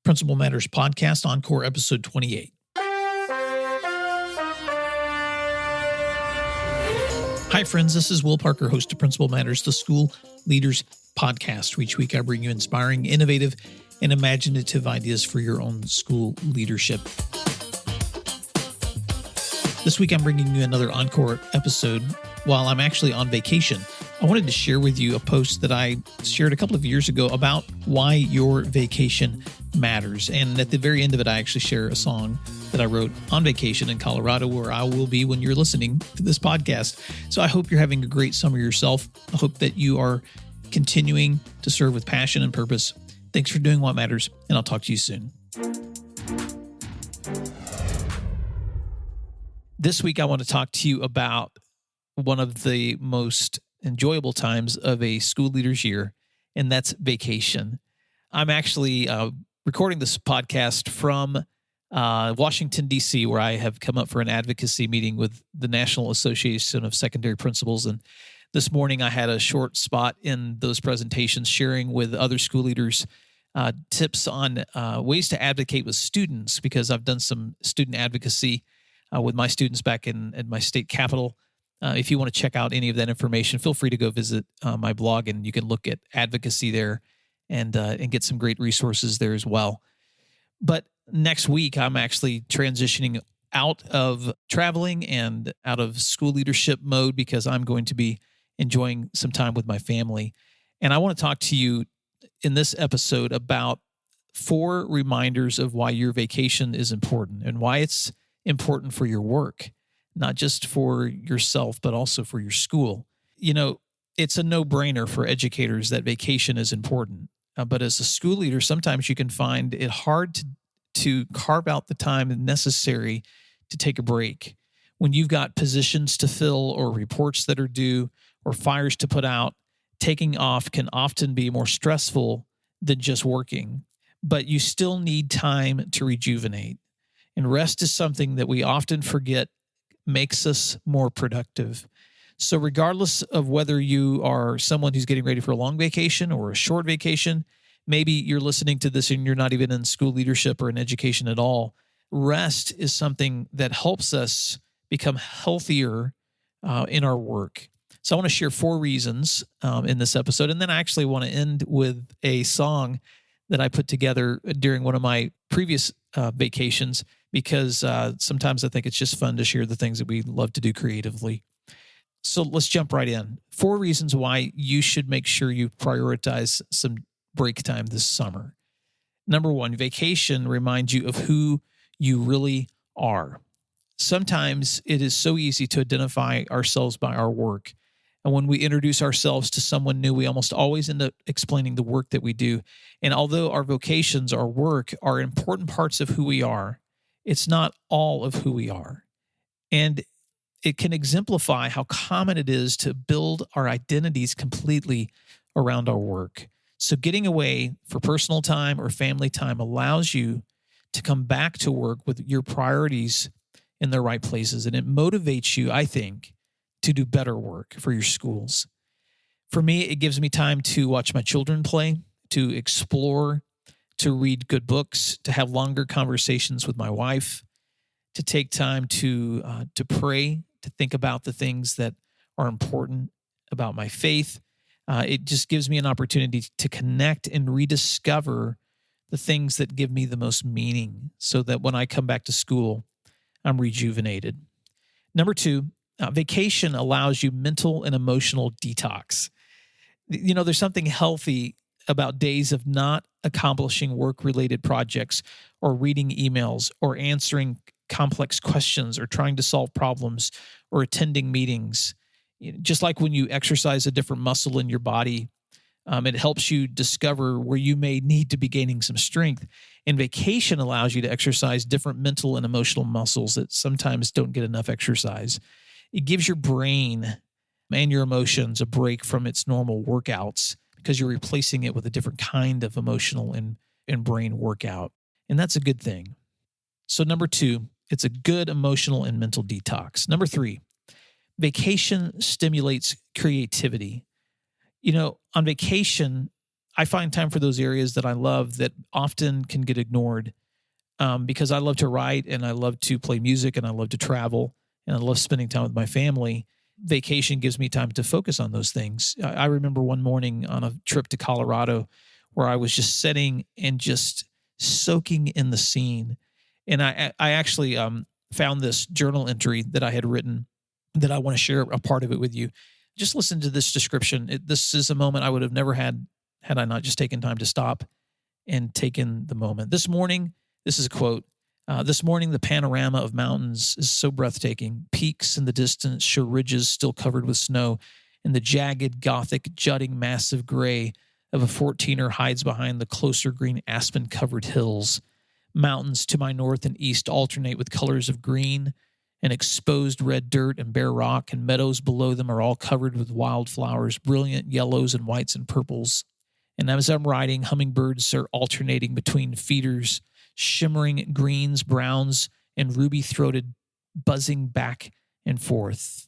Principal Matters Podcast, Encore episode 28. Hi, friends. This is Will Parker, host of Principal Matters, the School Leaders Podcast. Each week, I bring you inspiring, innovative, and imaginative ideas for your own school leadership. This week, I'm bringing you another Encore episode while I'm actually on vacation. I wanted to share with you a post that I shared a couple of years ago about why your vacation matters. And at the very end of it, I actually share a song that I wrote on vacation in Colorado, where I will be when you're listening to this podcast. So I hope you're having a great summer yourself. I hope that you are continuing to serve with passion and purpose. Thanks for doing what matters, and I'll talk to you soon. This week, I want to talk to you about one of the most enjoyable times of a school leader's year, and that's vacation. I'm actually recording this podcast from Washington, D.C., where I have come up for an advocacy meeting with the National Association of Secondary Principals. And this morning, I had a short spot in those presentations sharing with other school leaders tips on ways to advocate with students, because I've done some student advocacy with my students back at my state capital. If you want to check out any of that information, feel free to go visit my blog, and you can look at advocacy there and get some great resources there as well. But next week, I'm actually transitioning out of traveling and out of school leadership mode, because I'm going to be enjoying some time with my family. And I want to talk to you in this episode about 4 reminders of why your vacation is important and why it's important for your work. Not just for yourself, but also for your school. You know, it's a no-brainer for educators that vacation is important. But as a school leader, sometimes you can find it hard to carve out the time necessary to take a break. When you've got positions to fill or reports that are due or fires to put out, taking off can often be more stressful than just working. But you still need time to rejuvenate. And rest is something that we often forget makes us more productive. So regardless of whether you are someone who's getting ready for a long vacation or a short vacation, maybe you're listening to this and you're not even in school leadership or in education at all, rest is something that helps us become healthier in our work. So I want to share 4 reasons in this episode, and then I actually want to end with a song that I put together during one of my previous vacations, because sometimes I think it's just fun to share the things that we love to do creatively. So let's jump right in. 4 reasons why you should make sure you prioritize some break time this summer. Number 1, vacation reminds you of who you really are. Sometimes it is so easy to identify ourselves by our work. And when we introduce ourselves to someone new, we almost always end up explaining the work that we do. And although our vocations, our work, are important parts of who we are, it's not all of who we are. And it can exemplify how common it is to build our identities completely around our work. So getting away for personal time or family time allows you to come back to work with your priorities in the right places. And it motivates you, I think, to do better work for your schools. For me, it gives me time to watch my children play, to explore, to read good books, to have longer conversations with my wife, to take time to pray, to think about the things that are important about my faith. It just gives me an opportunity to connect and rediscover the things that give me the most meaning, so that when I come back to school, I'm rejuvenated. Number 2, vacation allows you mental and emotional detox. You know, there's something healthy about days of not accomplishing work-related projects or reading emails or answering complex questions or trying to solve problems or attending meetings. Just like when you exercise a different muscle in your body, it helps you discover where you may need to be gaining some strength. And vacation allows you to exercise different mental and emotional muscles that sometimes don't get enough exercise. It gives your brain and your emotions a break from its normal workouts, because you're replacing it with a different kind of emotional and brain workout. And that's a good thing. So number 2, it's a good emotional and mental detox. Number 3, vacation stimulates creativity. You know, on vacation, I find time for those areas that I love that often can get ignored, because I love to write and I love to play music and I love to travel and I love spending time with my family. Vacation gives me time to focus on those things. I remember one morning on a trip to Colorado where I was just sitting and just soaking in the scene. And I actually found this journal entry that I had written that I want to share a part of it with you. Just listen to this description. This is a moment I would have never had I not just taken time to stop and taken the moment. This morning, this is a quote. This morning, the panorama of mountains is so breathtaking. Peaks in the distance show ridges still covered with snow, and the jagged, gothic, jutting, massive gray of a 14er hides behind the closer green aspen-covered hills. Mountains to my north and east alternate with colors of green and exposed red dirt and bare rock, and meadows below them are all covered with wildflowers, brilliant yellows and whites and purples. And as I'm riding, hummingbirds are alternating between feeders, shimmering greens, browns, and ruby-throated, buzzing back and forth.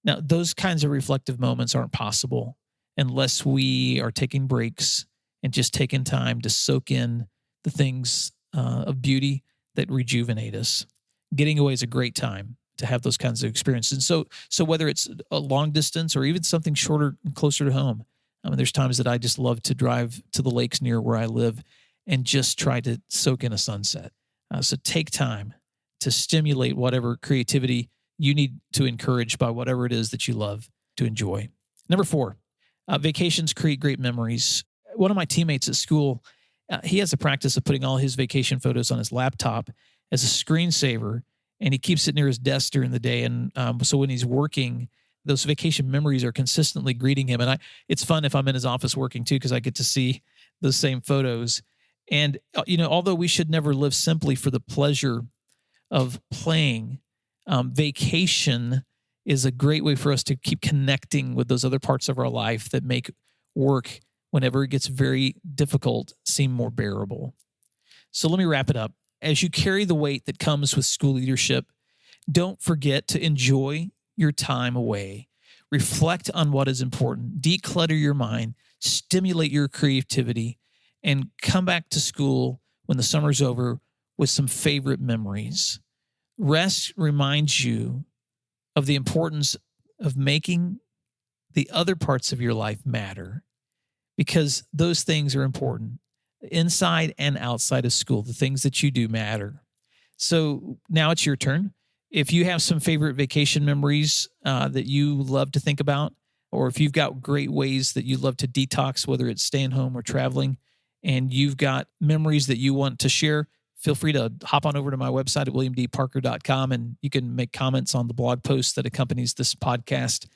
Now, those kinds of reflective moments aren't possible unless we are taking breaks and just taking time to soak in the things of beauty that rejuvenate us. Getting away is a great time to have those kinds of experiences. And so whether it's a long distance or even something shorter and closer to home, there's times that I just love to drive to the lakes near where I live and just try to soak in a sunset. So take time to stimulate whatever creativity you need to encourage by whatever it is that you love to enjoy. Number 4, vacations create great memories. One of my teammates at school, he has a practice of putting all his vacation photos on his laptop as a screensaver, and he keeps it near his desk during the day. And so when he's working, those vacation memories are consistently greeting him. And it's fun if I'm in his office working too, because I get to see those same photos. And, although we should never live simply for the pleasure of playing, vacation is a great way for us to keep connecting with those other parts of our life that make work, whenever it gets very difficult, seem more bearable. So let me wrap it up. As you carry the weight that comes with school leadership, don't forget to enjoy your time away. Reflect on what is important. Declutter your mind. Stimulate your creativity. And come back to school when the summer's over with some favorite memories. Rest reminds you of the importance of making the other parts of your life matter, because those things are important. Inside and outside of school, the things that you do matter. So now it's your turn. If you have some favorite vacation memories that you love to think about, or if you've got great ways that you love to detox, whether it's staying home or traveling, and you've got memories that you want to share, feel free to hop on over to my website at williamdparker.com, and you can make comments on the blog post that accompanies this podcast.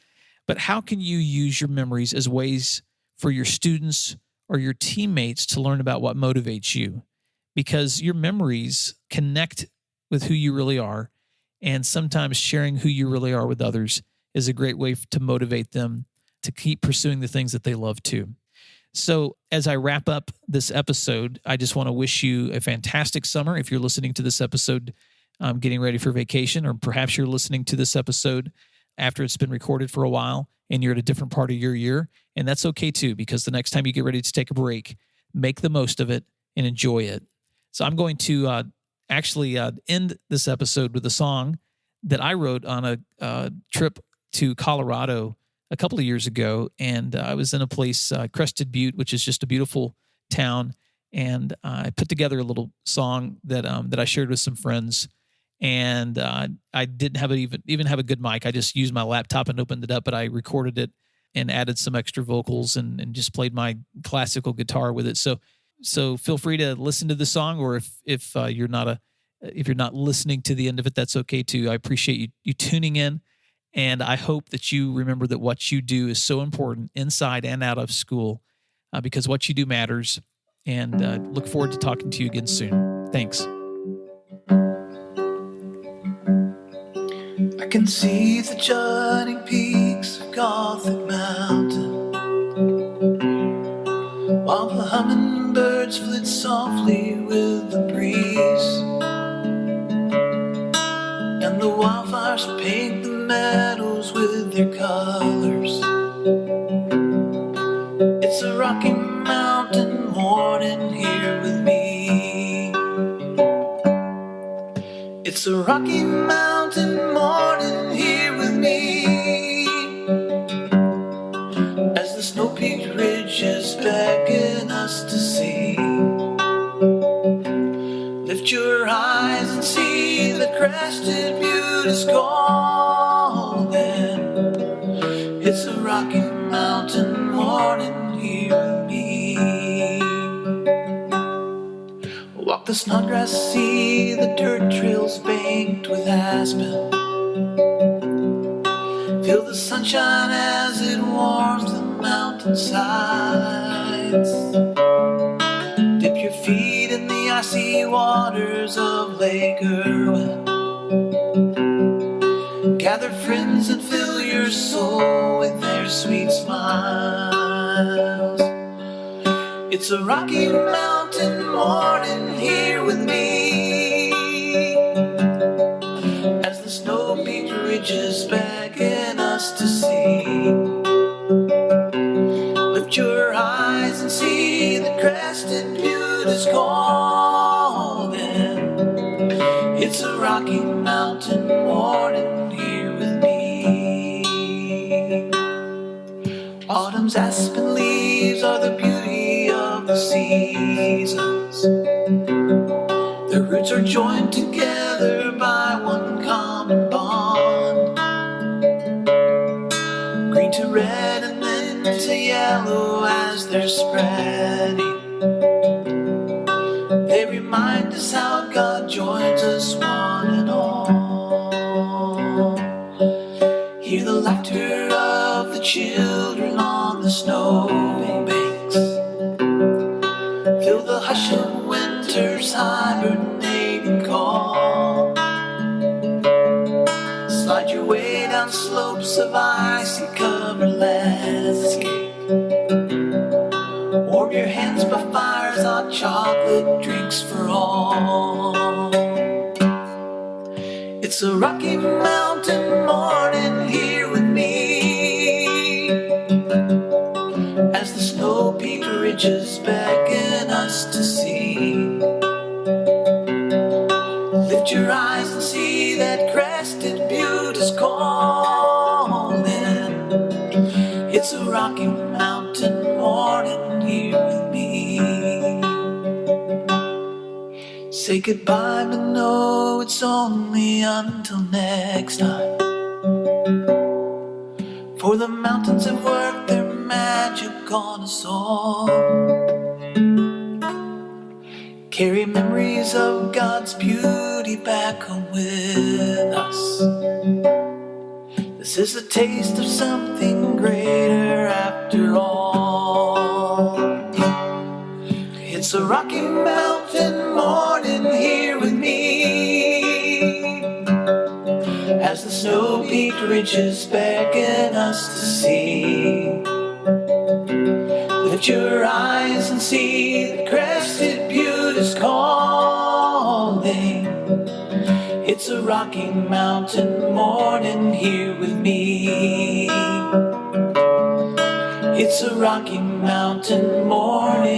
But how can you use your memories as ways for your students or your teammates to learn about what motivates you? Because your memories connect with who you really are, and sometimes sharing who you really are with others is a great way to motivate them to keep pursuing the things that they love too. So as I wrap up this episode, I just want to wish you a fantastic summer. If you're listening to this episode getting ready for vacation, or perhaps you're listening to this episode after it's been recorded for a while and you're at a different part of your year, and that's okay too, because the next time you get ready to take a break, make the most of it and enjoy it. So I'm going to actually end this episode with a song that I wrote on a trip to Colorado a couple of years ago. And I was in a place, Crested Butte, which is just a beautiful town. And I put together a little song that I shared with some friends. And I didn't have even have a good mic. I just used my laptop and opened it up, but I recorded it and added some extra vocals and just played my classical guitar with it. So feel free to listen to the song, or if you're not listening to the end of it, that's okay too. I appreciate you tuning in, and I hope that you remember that what you do is so important inside and out of school, because what you do matters. And look forward to talking to you again soon. Thanks. I can see the jutting peaks of Gothic Mountain, while the hummingbirds flit softly with the breeze, and the wildflowers paint the meadows with their colors. It's a Rocky Mountain morning here with me. It's a Rocky Mountain morning here with me, as the snow-peaked ridges beckon us to see. Lift your eyes and see the crested butte is calling. It's a Rocky Mountain morning here with me. Walk the snodgrass, see the dirt trails banked with aspen. Feel the sunshine as it warms the mountainsides. Dip your feet in the icy waters of Lake Irwin. Gather friends and fill your soul with their sweet smiles. It's a Rocky Mountain morning here with me, as the snow-peaked ridges beckon us to see. Lift your eyes and see the crested butte is calling. It's a Rocky Mountain morning here with me. Autumn's aspen leaves are the beauty of the seasons. Their roots are joined together by one common bond. Green to red and then to yellow as they're spreading. They remind us how God joins us one and all. Hear the laughter of the children on the snow banks. Feel the hush of winter's hibernating call. Slide your way down slopes of icy covered landscape. Warm your hands by fires, hot chocolate drinks for all. It's a Rocky Mountain morning here with me, as the snow-peaked ridges beckon us to see. Lift your eyes and see that crested butte is calling. It's a Rocky Mountain morning here with me. Say goodbye, but no, it's only until next time. For the mountains have worked their magic on us all. Carry memories of God's beauty back home with us. This is a taste of something greater after all. It's a Rocky Mountain morning here with me, as the snow-peaked ridges beckon us to see. Lift your eyes and see the crested butte is calling. It's a Rocky Mountain morning here with me. It's a Rocky Mountain morning